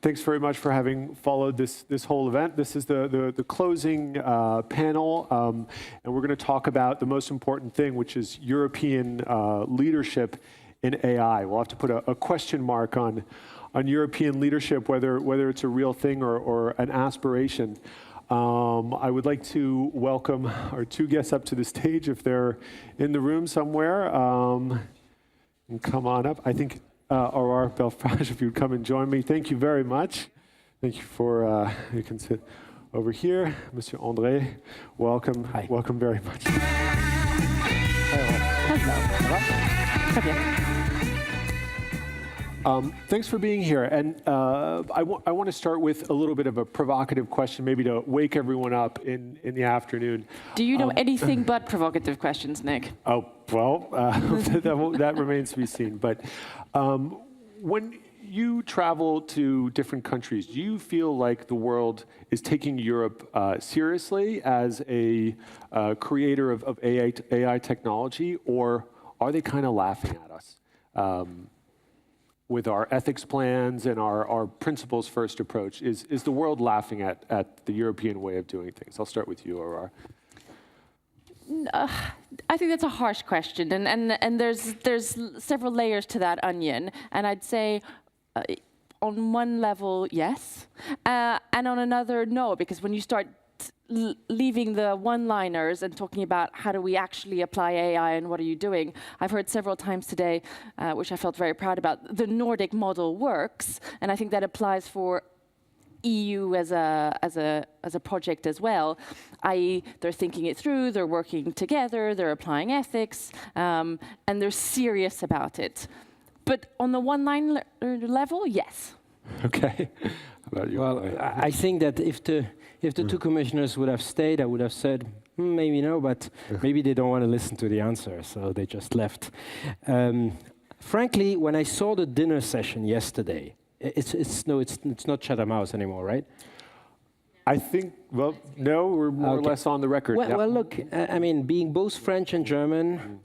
Thanks very much for having followed this whole event. This is the closing panel, and we're going to talk about the most important thing, which is European leadership in AI. We'll have to put a question mark on European leadership, whether it's a real thing or an aspiration. I would like to welcome our two guests up to the stage if they're in the room somewhere. And come on up. I think Aurore, Belfrage, if you'd come and join me. Thank you very much. Thank you for, you can sit over here. Monsieur André, welcome. Hi. Welcome very much. Thanks for being here. And I want to start with a little bit of a provocative question, maybe to wake everyone up in the afternoon. Do you know anything but provocative questions, Nick? Oh, well, that remains to be seen. But when you travel to different countries, do you feel like the world is taking Europe seriously as a creator of AI technology, or are they kind of laughing at us? With our ethics plans and our principles first approach, is the world laughing at the European way of doing things? I'll start with you, Aurore. I think that's a harsh question, and there's several layers to that onion, and I'd say on one level, yes, and on another, no, because when you start leaving the one-liners and talking about how do we actually apply AI and what are you doing, I've heard several times today, which I felt very proud about, the Nordic model works, and I think that applies for EU as a project as well, i.e. they're thinking it through, they're working together, they're applying ethics, and they're serious about it. But on the one-line level, yes. Okay. How about you? Well, I think that if the two commissioners would have stayed, I would have said, maybe no, but maybe they don't want to listen to the answer, so they just left. Frankly, when I saw the dinner session yesterday, it's not Chatham House anymore, right? I think, well, no, we're more or less on the record. Well, well, look, I mean, being both French and German,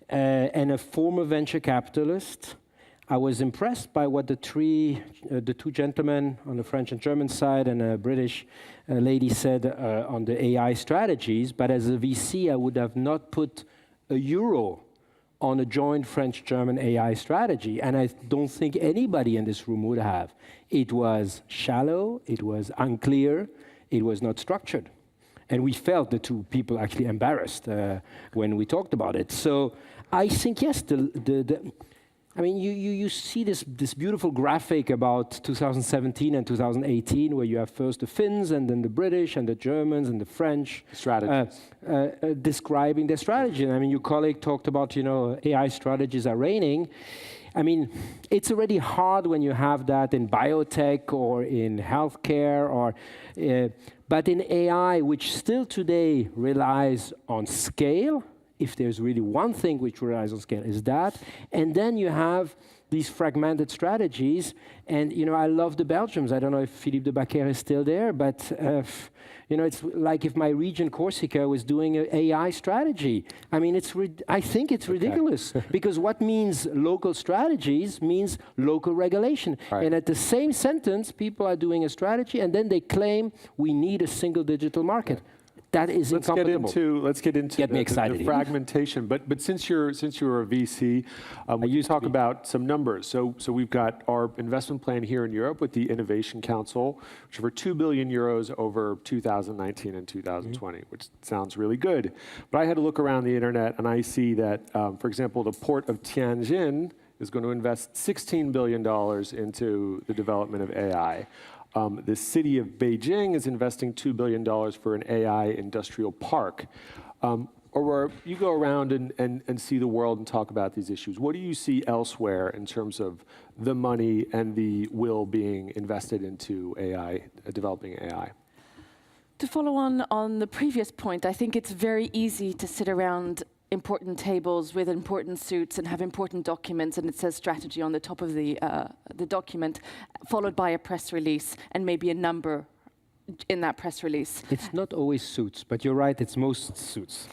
and a former venture capitalist, I was impressed by what the two gentlemen on the French and German side and a British lady said on the AI strategies. But as a VC, I would have not put €1 on a joint French-German AI strategy. And I don't think anybody in this room would have. It was shallow, it was unclear, it was not structured. And we felt, the two people, actually embarrassed when we talked about it. So I think, yes, I mean, you see this beautiful graphic about 2017 and 2018, where you have first the Finns and then the British and the Germans and the French describing their strategy. And I mean, your colleague talked about, AI strategies are reigning. I mean, it's already hard when you have that in biotech or in healthcare, but in AI, which still today relies on scale. If there's really one thing which relies on scale, is that. And then you have these fragmented strategies. And, I love the Belgians. I don't know if Philippe de Backer is still there, but, it's like if my region, Corsica, was doing an AI strategy. I mean, I think it's ridiculous. Because what means local strategies means local regulation. Right. And at the same sentence, people are doing a strategy, and then they claim we need a single digital market. That is incompatible. Let's get into the fragmentation. But since you're a VC, you talk about some numbers. So we've got our investment plan here in Europe with the Innovation Council, which for €2 billion over 2019 and 2020, which sounds really good. But I had to look around the internet, and I see that, for example, the port of Tianjin is going to invest $16 billion into the development of AI. The city of Beijing is investing $2 billion for an AI industrial park. Aurore, you go around and see the world and talk about these issues. What do you see elsewhere in terms of the money and the will being invested into AI, developing AI? To follow on the previous point, I think it's very easy to sit around important tables with important suits and have important documents, and it says strategy on the top of the document, followed by a press release and maybe a number in that press release. It's not always suits, but you're right, it's most suits.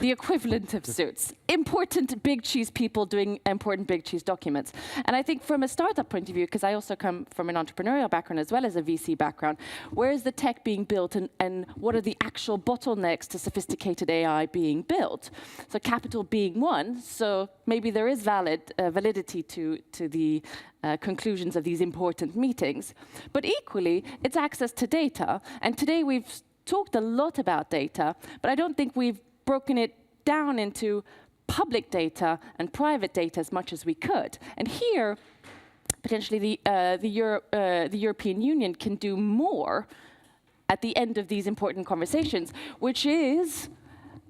The equivalent of suits. Important big cheese people doing important big cheese documents. And I think from a startup point of view, because I also come from an entrepreneurial background as well as a VC background, where is the tech being built and what are the actual bottlenecks to sophisticated AI being built? So capital being one, so maybe there is validity to the conclusions of these important meetings. But equally, it's access to data. And today we've talked a lot about data, but I don't think we've broken it down into public data and private data as much as we could. And here, potentially the European Union can do more at the end of these important conversations, which is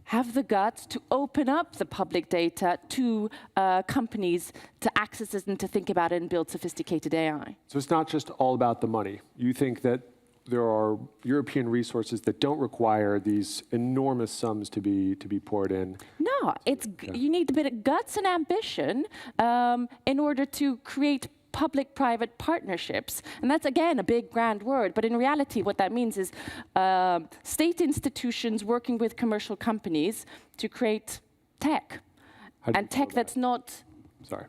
have the guts to open up the public data to companies to access it and to think about it and build sophisticated AI. So it's not just all about the money. You think that there are European resources that don't require these enormous sums to be poured in? No, you need a bit of guts and ambition in order to create public-private partnerships. And that's, again, a big, grand word. But in reality, what that means is state institutions working with commercial companies to create tech. And tech that's not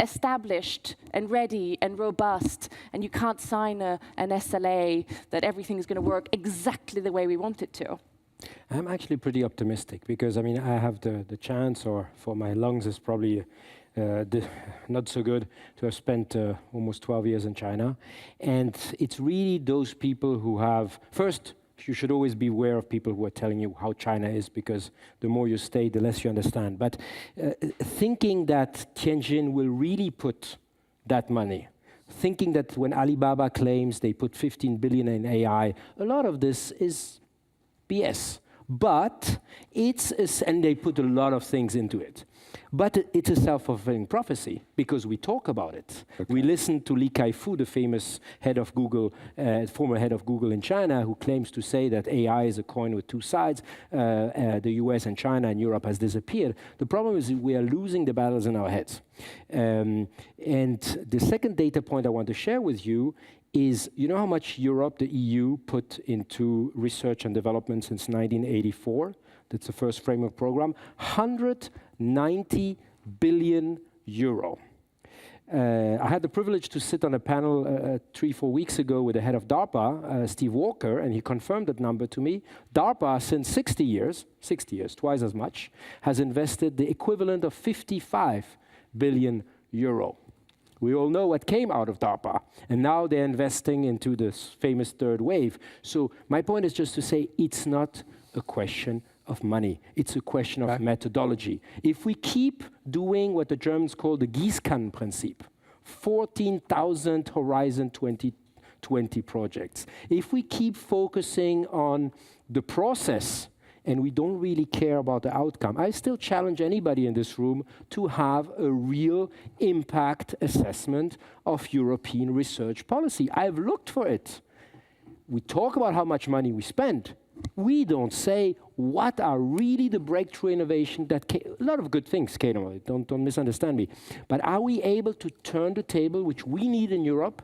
established and ready and robust. And you can't sign an SLA that everything is going to work exactly the way we want it to. I'm actually pretty optimistic because, I mean, I have the chance, or for my lungs is probably not so good, to have spent almost 12 years in China. And it's really those people who have, first, you should always be aware of people who are telling you how China is, because the more you stay, the less you understand. But thinking that Tianjin will really put that money, thinking that when Alibaba claims they put 15 billion in AI, a lot of this is BS. But and they put a lot of things into it. But it's a self-fulfilling prophecy because we talk about it. Okay. We listen to Li Kai-fu, the famous head of Google, former head of Google in China, who claims to say that AI is a coin with two sides. The US and China and Europe has disappeared. The problem is we are losing the battles in our heads. And the second data point I want to share with you is, you know how much Europe, the EU, put into research and development since 1984? That's the first framework program. 190 billion euro. I had the privilege to sit on a panel 3-4 weeks ago with the head of DARPA, Steve Walker, and he confirmed that number to me. DARPA, since 60 years, twice as much, has invested the equivalent of 55 billion euro. We all know what came out of DARPA, and now they're investing into this famous third wave. So my point is just to say it's not a question of money. It's a question of methodology. If we keep doing what the Germans call the Gießkannenprinzip, 14,000 Horizon 2020 projects, if we keep focusing on the process and we don't really care about the outcome, I still challenge anybody in this room to have a real impact assessment of European research policy. I've looked for it. We talk about how much money we spend. We don't say what are really the breakthrough innovation that a lot of good things came from it, don't misunderstand me. But are we able to turn the table, which we need in Europe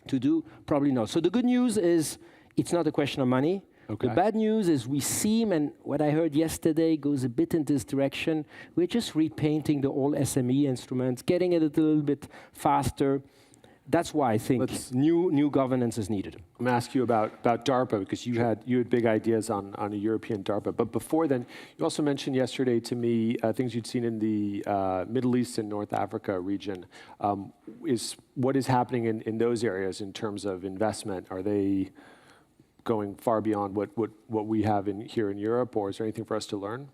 to do? Probably not. So the good news is it's not a question of money. Okay. The bad news is we seem, and what I heard yesterday goes a bit in this direction, we're just repainting the old SME instruments, getting it a little bit faster. That's why I think new governance is needed. I'm going to ask you about DARPA, because you had big ideas on a European DARPA. But before then, you also mentioned yesterday to me things you'd seen in the Middle East and North Africa region. What is happening in those areas in terms of investment? Are they going far beyond what we have here in Europe, or is there anything for us to learn?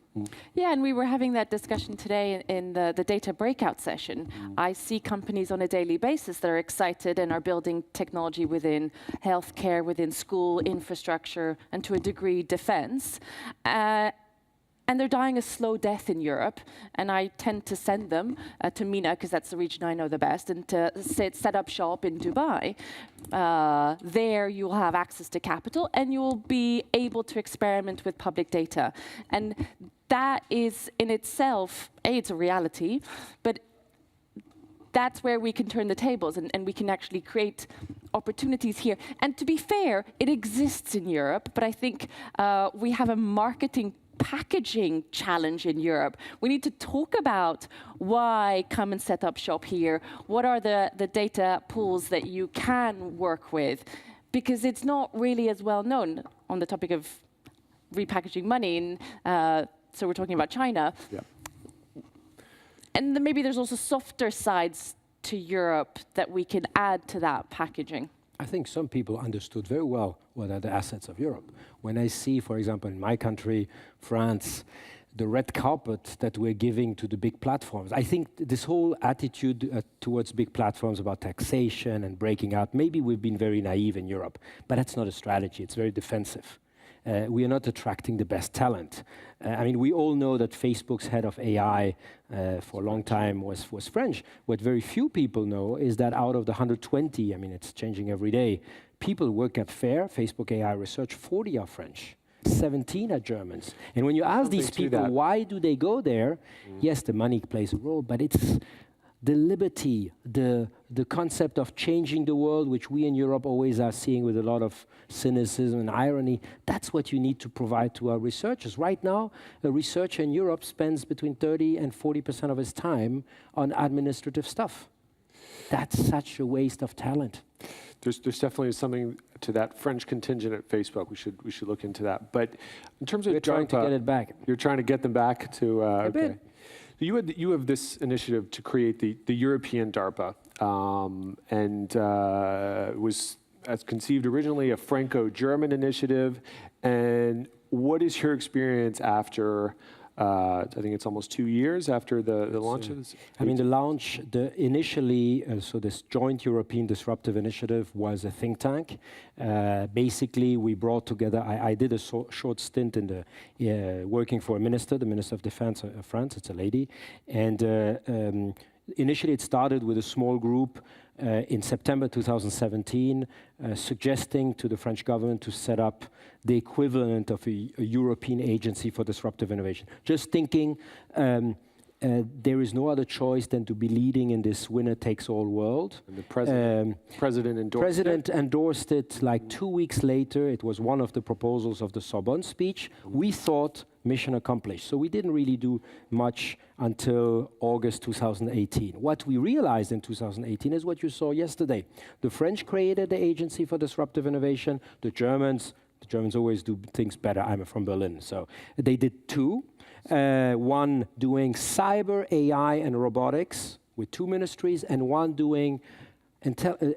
Yeah, and we were having that discussion today in the data breakout session. I see companies on a daily basis that are excited and are building technology within healthcare, within school, infrastructure, and to a degree, defense. And they're dying a slow death in Europe, and I tend to send them to MENA, because that's the region I know the best, and to set up shop in Dubai. There you'll have access to capital, and you'll be able to experiment with public data. And that is in itself, it's a reality, but that's where we can turn the tables, and we can actually create opportunities here. And to be fair, it exists in Europe, but I think we have a marketing packaging challenge in Europe. We need to talk about why come and set up shop here. What are the data pools that you can work with? Because it's not really as well known on the topic of repackaging money. And, so we're talking about China. Yeah. And then maybe there's also softer sides to Europe that we can add to that packaging. I think some people understood very well what are the assets of Europe. When I see, for example, in my country, France, the red carpet that we're giving to the big platforms. I think this whole attitude towards big platforms about taxation and breaking out, maybe we've been very naive in Europe, but that's not a strategy. It's very defensive. We are not attracting the best talent. I mean, we all know that Facebook's head of AI for a long time was French. What very few people know is that out of the 120, I mean, it's changing every day, people work at FAIR, Facebook AI Research, 40 are French. 17 are Germans. And when you ask these people, why do they go there? Yes, the money plays a role, but it's the liberty, the concept of changing the world, which we in Europe always are seeing with a lot of cynicism and irony. That's what you need to provide to our researchers. Right now, a researcher in Europe spends between 30 and 40% of his time on administrative stuff. That's such a waste of talent. There's definitely something to that French contingent at Facebook. We should look into that. But in terms of we're trying to get it back. You're trying to get them back to a bit. You have this initiative to create the European DARPA, and it was as conceived originally a Franco-German initiative. And what is your experience after? I think it's almost 2 years after the launch of this. I mean, the launch, initially, so this Joint European Disruptive Initiative was a think tank. Basically, we brought together, I did a short stint in the working for a minister, the Minister of Defense of France, it's a lady. And initially, it started with a small group in September 2017, suggesting to the French government to set up the equivalent of a European agency for disruptive innovation. Just thinking there is no other choice than to be leading in this winner-takes-all world. And the president endorsed it like 2 weeks later. It was one of the proposals of the Sorbonne speech. We thought mission accomplished. So we didn't really do much until August 2018. What we realized in 2018 is what you saw yesterday. The French created the Agency for Disruptive Innovation. The Germans always do things better. I'm from Berlin, so they did two. One doing cyber, AI, and robotics with 2 ministries, and one doing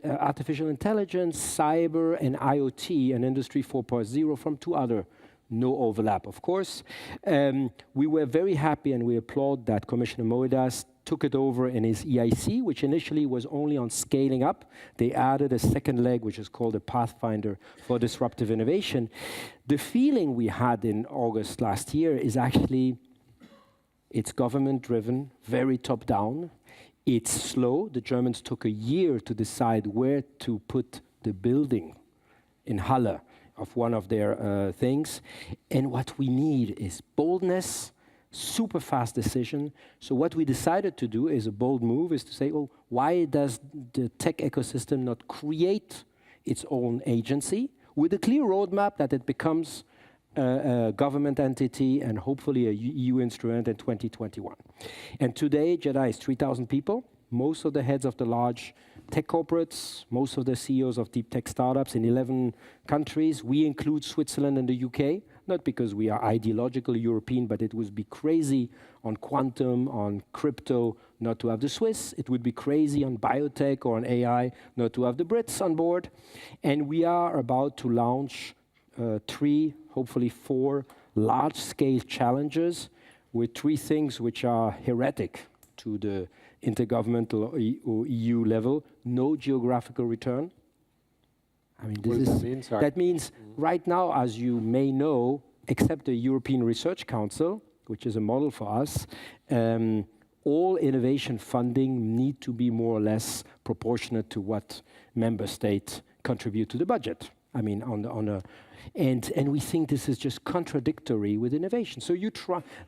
artificial intelligence, cyber, and IoT, and Industry 4.0 from 2 other. No overlap, of course. We were very happy, and we applaud that Commissioner Moedas took it over in his EIC, which initially was only on scaling up. They added a second leg, which is called a Pathfinder for Disruptive Innovation. The feeling we had in August last year is actually it's government-driven, very top-down. It's slow. The Germans took a year to decide where to put the building in Halle of one of their things. And what we need is boldness, super fast decision. So what we decided to do is a bold move, is to say, oh, why does the tech ecosystem not create its own agency with a clear roadmap that it becomes a government entity and hopefully a EU instrument in 2021. And today, J.E.D.I is 3,000 people. Most of the heads of the large tech corporates, most of the CEOs of deep tech startups in 11 countries. We include Switzerland and the UK, not because we are ideologically European, but it would be crazy on quantum, on crypto, not to have the Swiss. It would be crazy on biotech or on AI, not to have the Brits on board. And we are about to launch 3, hopefully 4 large-scale challenges with 3 things which are heretic to the intergovernmental or EU level. No geographical return. I mean, what does that mean? Sorry. That means right now, as you may know, except the European Research Council, which is a model for us, all innovation funding need to be more or less proportionate to what member states contribute to the budget. I mean, and we think this is just contradictory with innovation. So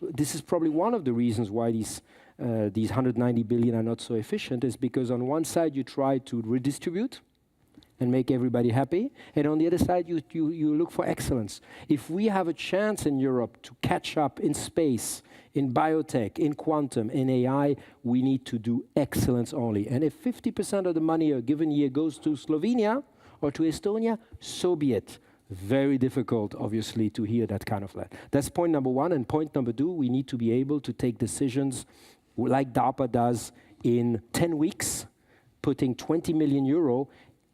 this is probably one of the reasons why these 190 billion are not so efficient, is because on one side you try to redistribute, and make everybody happy. And on the other side, you look for excellence. If we have a chance in Europe to catch up in space, in biotech, in quantum, in AI, we need to do excellence only. And if 50% of the money a given year goes to Slovenia or to Estonia, so be it. Very difficult, obviously, to hear that kind of that. That's point number one. And point number two, we need to be able to take decisions like DARPA does in 10 weeks, putting 20 million euro.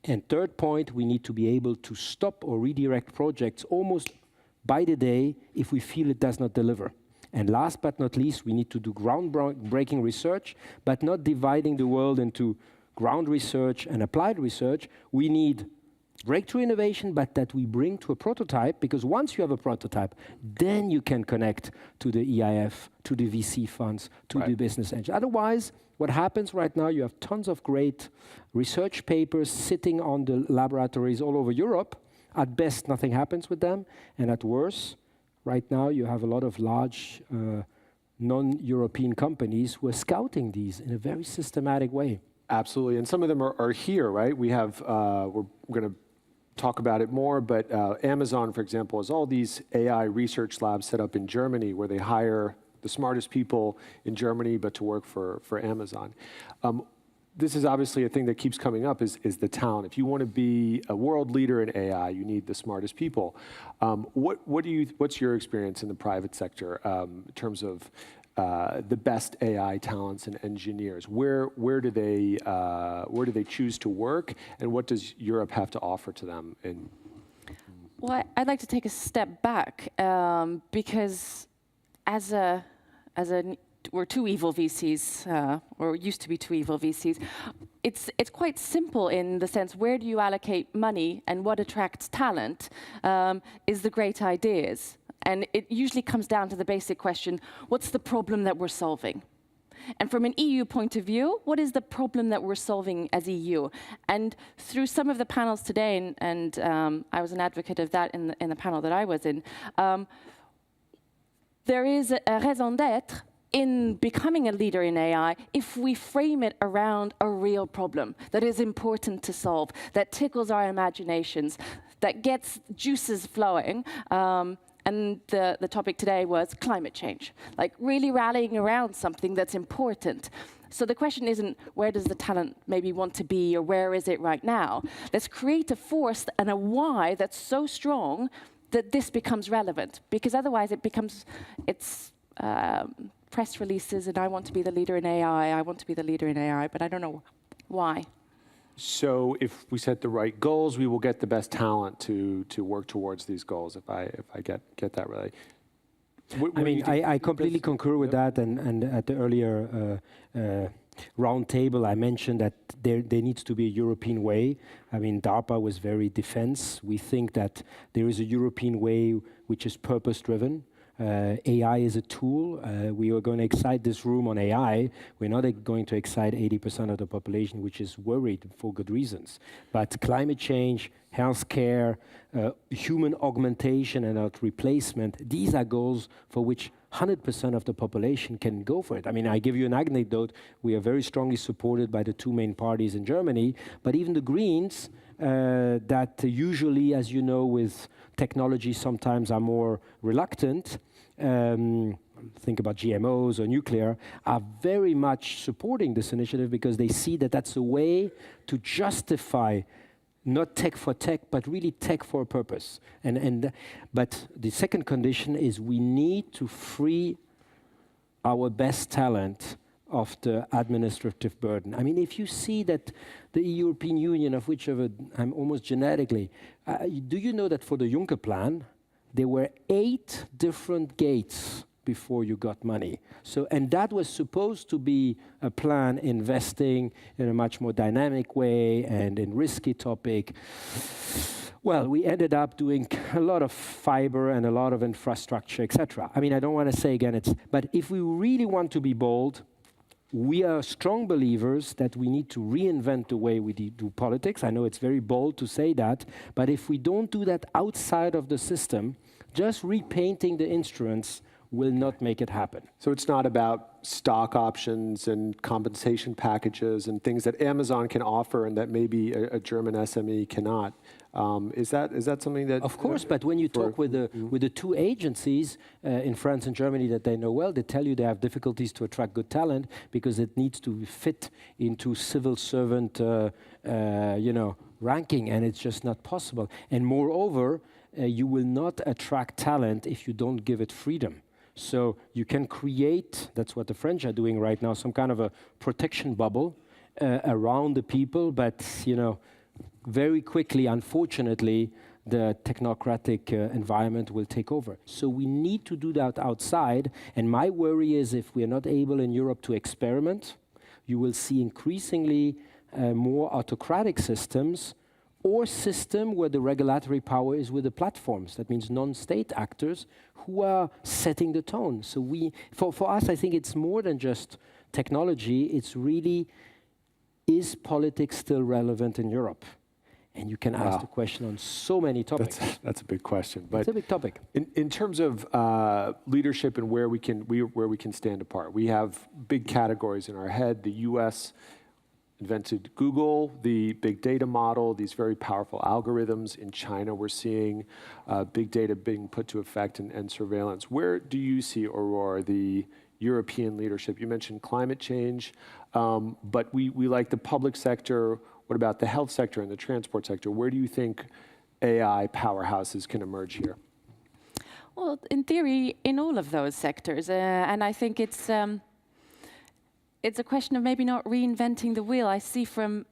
And third point, we need to be able to stop or redirect projects almost by the day if we feel it does not deliver. And last but not least, we need to do groundbreaking research, but not dividing the world into ground research and applied research. We need breakthrough innovation, but that we bring to a prototype, because once you have a prototype, then you can connect to the EIF, to the VC funds, to the business engine. Otherwise, what happens right now, you have tons of great research papers sitting on the laboratories all over Europe. At best, nothing happens with them. And at worst, right now, you have a lot of large non-European companies who are scouting these in a very systematic way. Absolutely, and some of them are here, right? We have, we're going to talk about it more, but Amazon, for example, has all these AI research labs set up in Germany where they hire the smartest people in Germany, but to work for Amazon. This is obviously a thing that keeps coming up is the talent. If you want to be a world leader in AI, you need the smartest people. What's your experience in the private sector in terms of the best AI talents and engineers? Where do they choose to work, and what does Europe have to offer to them? Well, I'd like to take a step back because we're two evil VCs, or used to be two evil VCs. It's quite simple in the sense, where do you allocate money and what attracts talent is the great ideas. And it usually comes down to the basic question, what's the problem that we're solving? And from an EU point of view, what is the problem that we're solving as EU? And through some of the panels today, and I was an advocate of that in the panel that I was in, there is a raison d'être in becoming a leader in AI if we frame it around a real problem that is important to solve, that tickles our imaginations, that gets juices flowing. And the topic today was climate change, like really rallying around something that's important. So the question isn't where does the talent maybe want to be or where is it right now? Let's create a force and a why that's so strong that this becomes relevant, because otherwise it's press releases and I want to be the leader in AI, I want to be the leader in AI, but I don't know why. So if we set the right goals, we will get the best talent to work towards these goals, if I get that right. I mean, I completely concur with that, and at the earlier round table, I mentioned that there needs to be a European way. I mean, DARPA was very defense. We think that there is a European way which is purpose-driven. AI is a tool. We are going to excite this room on AI. We're not going to excite 80% of the population, which is worried for good reasons. But climate change, healthcare, human augmentation and not replacement, these are goals for which 100% of the population can go for it. I mean, I give you an anecdote. We are very strongly supported by the two main parties in Germany, but even the Greens, that usually, as you know, with technology sometimes are more reluctant, think about GMOs or nuclear, are very much supporting this initiative because they see that that's a way to justify not tech for tech, but really tech for a purpose. But the second condition is we need to free our best talent of the administrative burden. I mean, if you see that the European Union, of which I'm almost genetically, do you know that for the Juncker plan, there were 8 different gates before you got money? So, and that was supposed to be a plan investing in a much more dynamic way and in risky topic. Well, we ended up doing a lot of fiber and a lot of infrastructure, etc. I mean, I don't want to say again, but if we really want to be bold, we are strong believers that we need to reinvent the way we do politics. I know it's very bold to say that, but if we don't do that outside of the system, just repainting the instruments will not make it happen. So it's not about stock options and compensation packages and things that Amazon can offer and that maybe a German SME cannot. Is that something that? Of course, but when you talk with the two agencies in France and Germany that they know well, they tell you they have difficulties to attract good talent because it needs to fit into civil servant, ranking, and it's just not possible. And moreover, you will not attract talent if you don't give it freedom. So you can create, that's what the French are doing right now, some kind of a protection bubble around the people, but very quickly, unfortunately, the technocratic environment will take over. So we need to do that outside, and my worry is if we are not able in Europe to experiment, you will see increasingly more autocratic systems or system where the regulatory power is with the platforms. That means non-state actors who are setting the tone. So for us, I think it's more than just technology. It's really, is politics still relevant in Europe? And you can ask the question on so many topics. That's a big question. But it's a big topic. In terms of leadership and where we can stand apart, we have big categories in our head. The U.S. invented Google, the big data model, these very powerful algorithms. In China, we're seeing big data being put to effect and surveillance. Where do you see, Aurore, the European leadership? You mentioned climate change, but we like the public sector. What about the health sector and the transport sector? Where do you think AI powerhouses can emerge here? Well, in theory, in all of those sectors, and I think it's a question of maybe not reinventing the wheel. I see from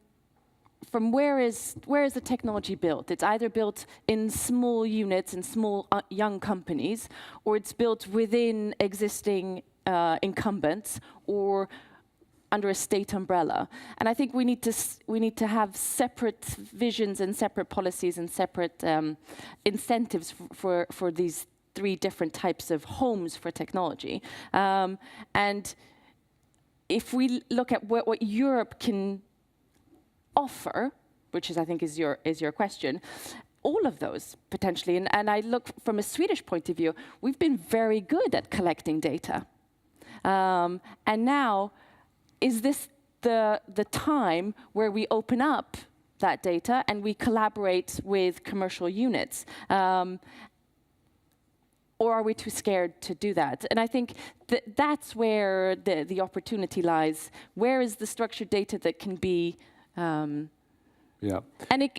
where is the technology built? It's either built in small units and small young companies, or it's built within existing incumbents, or under a state umbrella. And I think we need to have separate visions and separate policies and separate incentives for these three different types of homes for technology. And if we look at what Europe can offer, which I think is your question, all of those potentially, and I look from a Swedish point of view, we've been very good at collecting data. And now, is this the time where we open up that data and we collaborate with commercial units? Or are we too scared to do that? And I think that's where the opportunity lies. Where is the structured data that can be... Yeah. And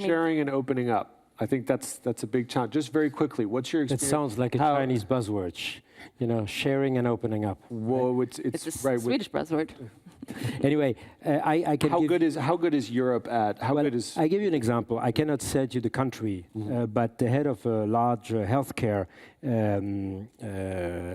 sharing and opening up. I think that's a big challenge. Just very quickly, what's your experience? It sounds like a Chinese buzzword, sharing and opening up. Well, it's a right, Swedish buzzword. Anyway, I can. How good is Europe at? I give you an example. I cannot say you the country, but the head of a large healthcare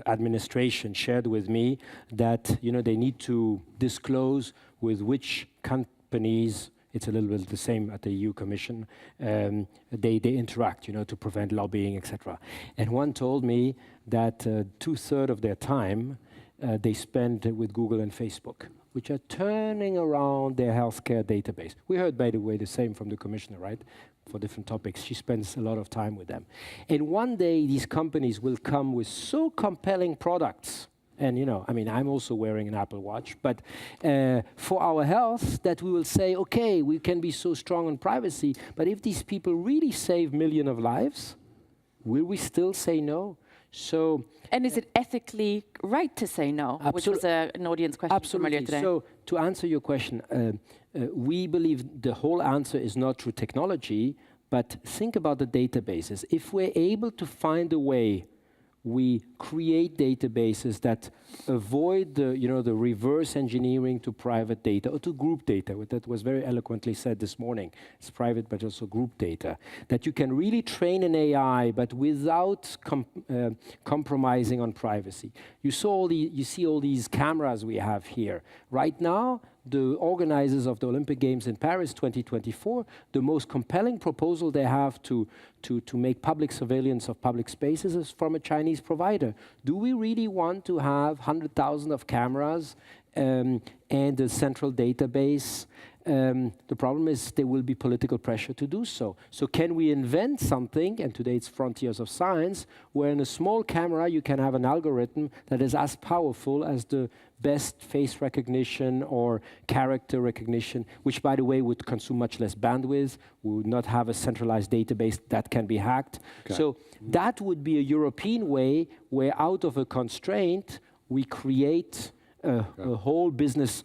administration shared with me that they need to disclose with which companies. It's a little bit the same at the EU Commission. They interact, to prevent lobbying, etc. And one told me that 2/3 of their time they spend with Google and Facebook, which are turning around their healthcare database. We heard, by the way, the same from the commissioner, right? For different topics. She spends a lot of time with them. And one day, these companies will come with so compelling products. And, I'm also wearing an Apple Watch, but for our health, that we will say, okay, we can be so strong on privacy, but if these people really save millions of lives, will we still say no? So, and is it ethically right to say no? Which was an audience question from earlier today. So, to answer your question, we believe the whole answer is not through technology, but think about the databases. If we're able to find a way we create databases that avoid the reverse engineering to private data or to group data. That was very eloquently said this morning. It's private, but also group data. That you can really train an AI, but without compromising on privacy. You see all these cameras we have here. Right now, the organizers of the Olympic Games in Paris 2024, the most compelling proposal they have to make public surveillance of public spaces is from a Chinese provider. Do we really want to have 100,000 of cameras and a central database the problem is there will be political pressure to do so. So can we invent something, and today it's frontiers of science, where in a small camera you can have an algorithm that is as powerful as the best face recognition or character recognition, which, by the way, would consume much less bandwidth. We would not have a centralized database that can be hacked. Okay. So that would be a European way where out of a constraint, we create a whole business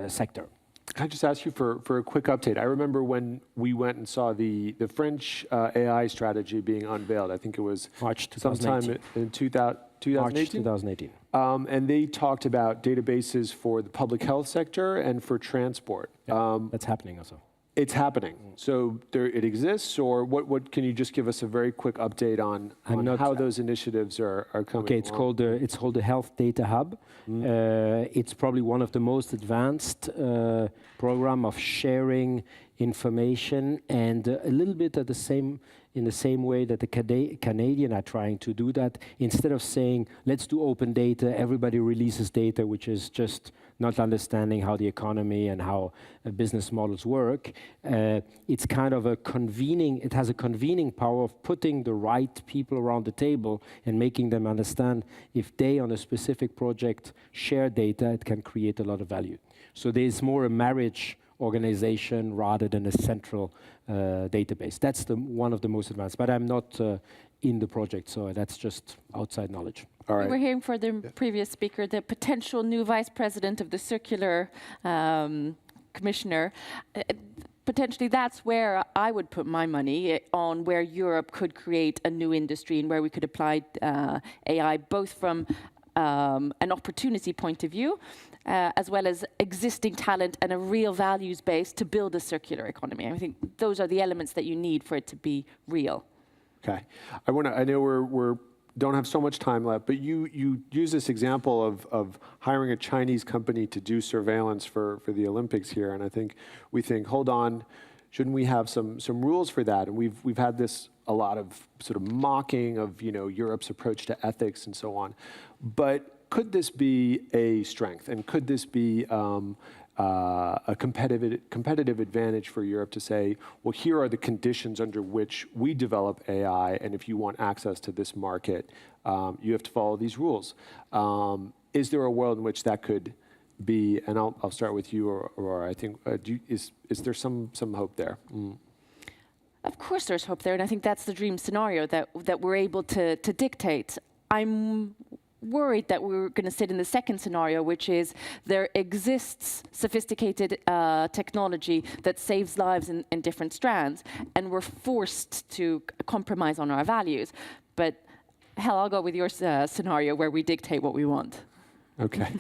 sector. Can I just ask you for a quick update? I remember when we went and saw the French AI strategy being unveiled. I think it was March 2018. sometime in 2018? March 2018. And they talked about databases for the public health sector and for transport. That's happening also. It's happening. So it exists, or what? Can you just give us a very quick update on how those initiatives are coming Okay, it's called the Health Data Hub. It's probably one of the most advanced program of sharing information, and a little bit in the same way that the Canadian are trying to do that. Instead of saying, let's do open data, everybody releases data, which is just not understanding how the economy and how business models work. It's kind of it has a convening power of putting the right people around the table and making them understand if they, on a specific project, share data, it can create a lot of value. So there's more a marriage organization rather than a central database. That's one of the most advanced, but I'm not in the project, so that's just outside knowledge. All right. We were hearing for the previous speaker, the potential new vice president of the circular commissioner. Potentially that's where I would put my money, on where Europe could create a new industry and where we could apply AI both from an opportunity point of view, as well as existing talent and a real values base to build a circular economy. I think those are the elements that you need for it to be real. Okay. I know we don't have so much time left, but you use this example of hiring a Chinese company to do surveillance for the Olympics here, and I think we think, hold on, shouldn't we have some rules for that? And we've had a lot of sort of mocking of Europe's approach to ethics and so on, but could this be a strength, and could this be a competitive advantage for Europe to say, well, here are the conditions under which we develop AI, and if you want access to this market, you have to follow these rules. Is there a world in which that could be, and I'll start with you, Aurore, I think, is there some hope there? Of course there's hope there, and I think that's the dream scenario that we're able to dictate. I'm worried that we're going to sit in the second scenario, which is there exists sophisticated technology that saves lives in different strands, and we're forced to compromise on our values. But hell, I'll go with your scenario where we dictate what we want. Okay.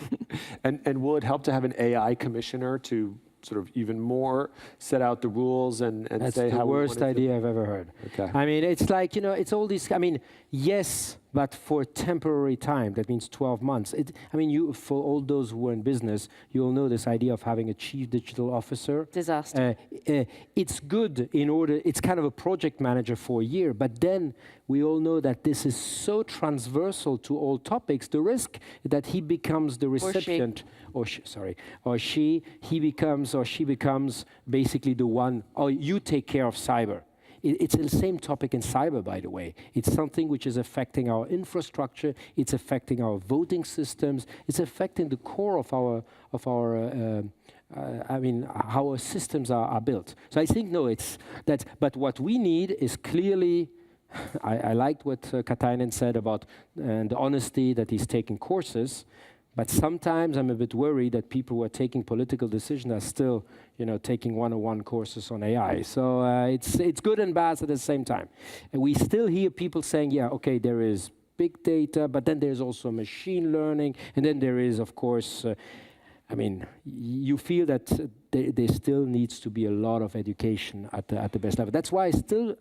And will it help to have an AI commissioner to sort of even more set out the rules and say how we want it to? That's the worst idea I've ever heard. Okay. I mean, it's like, it's all these, yes, but for temporary time, that means 12 months. For all those who are in business, you'll know this idea of having a chief digital officer. Disaster. It's good it's kind of a project manager for a year, but then we all know that this is so transversal to all topics, the risk that he becomes the recipient, he becomes basically the one, you take care of cyber. It's the same topic in cyber, by the way. It's something which is affecting our infrastructure. It's affecting our voting systems. It's affecting the core of how our systems are built. So I think but what we need is clearly. I liked what Katainen said about the honesty that he's taking courses. But sometimes I'm a bit worried that people who are taking political decisions are still, taking 101 courses on AI. So it's good and bad at the same time. And we still hear people saying, yeah, okay, there is big data, but then there's also machine learning, and then there is, of course, you feel that there still needs to be a lot of education at the best level. That's why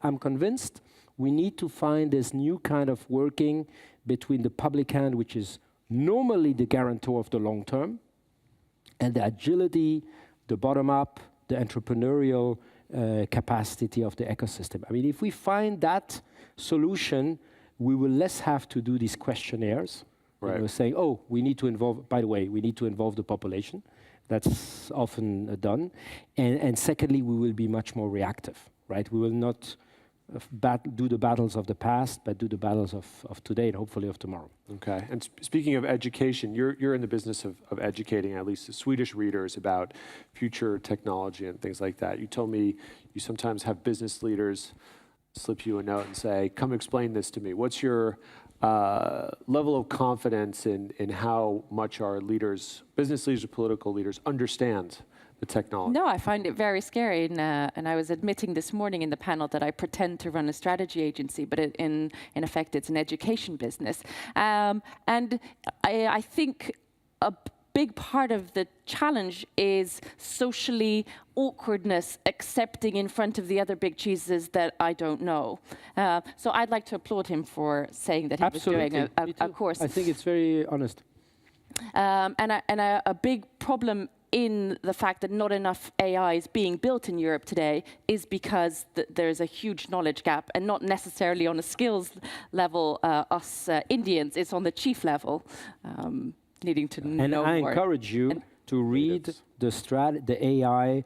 I'm convinced we need to find this new kind of working between the public hand, which is normally the guarantor of the long term, and the agility, the bottom-up, the entrepreneurial capacity of the ecosystem. If we find that solution, we will less have to do these questionnaires. Right. Saying, we need to involve, by the way, we need to involve the population. That's often done. And secondly, we will be much more reactive, right? We will not do the battles of the past, but do the battles of today and hopefully of tomorrow. Okay. And speaking of education, you're in the business of educating at least the Swedish readers about future technology and things like that. You told me you sometimes have business leaders slip you a note and say, come explain this to me. What's your level of confidence in how much our leaders, business leaders or political leaders, understand the technology? No, I find it very scary. And I was admitting this morning in the panel that I pretend to run a strategy agency, but in effect, it's an education business. And I think a big part of the challenge is socially awkwardness, accepting in front of the other big cheeses that I don't know. So I'd like to applaud him for saying that he was doing a course. I think it's very honest. And a big problem in the fact that not enough AI is being built in Europe today is because there's a huge knowledge gap, and not necessarily on a skills level, us Indians, it's on the chief level, needing to know more. And I encourage you to read the AI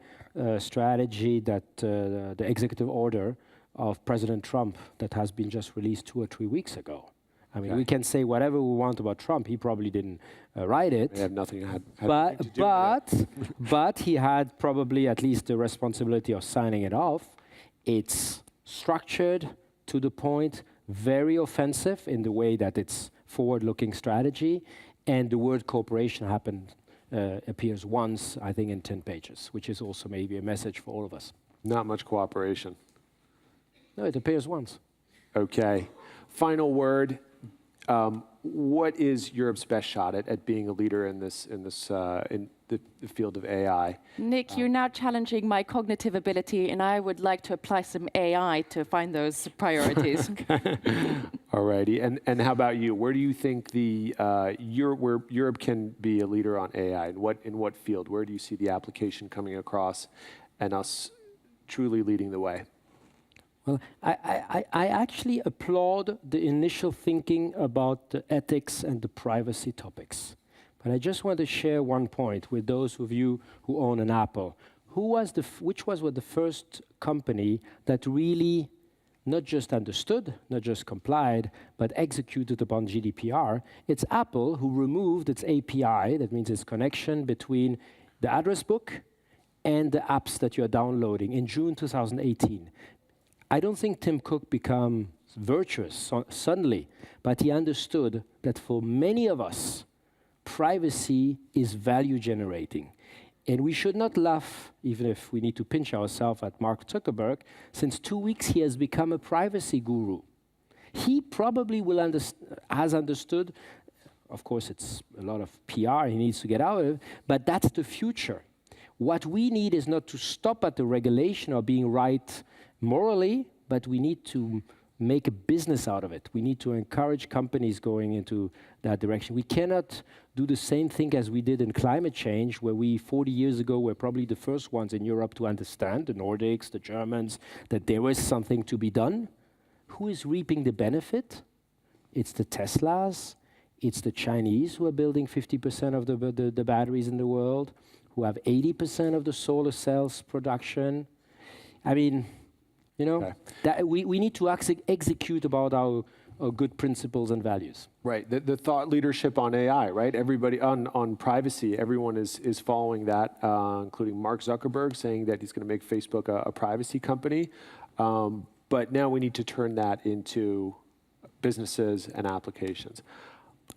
strategy that the executive order of President Trump that has been just released 2 or 3 weeks ago. I mean, we can say whatever we want about Trump. He probably didn't write it. They have nothing to do but he had probably at least the responsibility of signing it off. It's structured to the point, very offensive in the way that it's forward-looking strategy, and the word cooperation appears once, I think, in 10 pages, which is also maybe a message for all of us. Not much cooperation. No, it appears once. Okay. Final word. What is Europe's best shot at being a leader in the field of AI? Nick, you're now challenging my cognitive ability, and I would like to apply some AI to find those priorities. Alrighty, and how about you? Where do you think where Europe can be a leader on AI? In what field? Where do you see the application coming across, and us truly leading the way? Well, I actually applaud the initial thinking about the ethics and the privacy topics. But I just want to share one point with those of you who own an Apple. Which was the first company that really not just understood, not just complied, but executed upon GDPR? It's Apple, who removed its API, that means its connection between the address book and the apps that you're downloading, in June 2018. I don't think Tim Cook became virtuous suddenly, but he understood that for many of us, privacy is value generating. And we should not laugh, even if we need to pinch ourselves at Mark Zuckerberg. Since 2 weeks, he has become a privacy guru. He probably has understood, of course, it's a lot of PR he needs to get out of, but that's the future. What we need is not to stop at the regulation or being right morally, but we need to make a business out of it. We need to encourage companies going into that direction. We cannot do the same thing as we did in climate change, where we, 40 years ago, were probably the first ones in Europe to understand, the Nordics, the Germans, that there was something to be done. Who is reaping the benefit? It's the Teslas, it's the Chinese who are building 50% of the batteries in the world, who have 80% of the solar cells production. I mean, you know, that we need to execute about our good principles and values. Right, the thought leadership on AI, right? Everybody on privacy, everyone is following that, including Mark Zuckerberg saying that he's going to make Facebook a privacy company. But now we need to turn that into businesses and applications.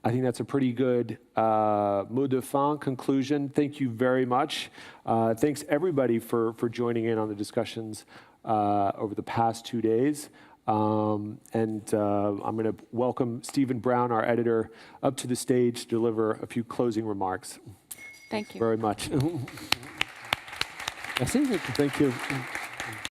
I think that's a pretty good mot de fin conclusion. Thank you very much. Thanks everybody for joining in on the discussions over the past 2 days. I'm going to welcome Stephen Brown, our editor, up to the stage to deliver a few closing remarks. Thank you very much. Merci. Thank you.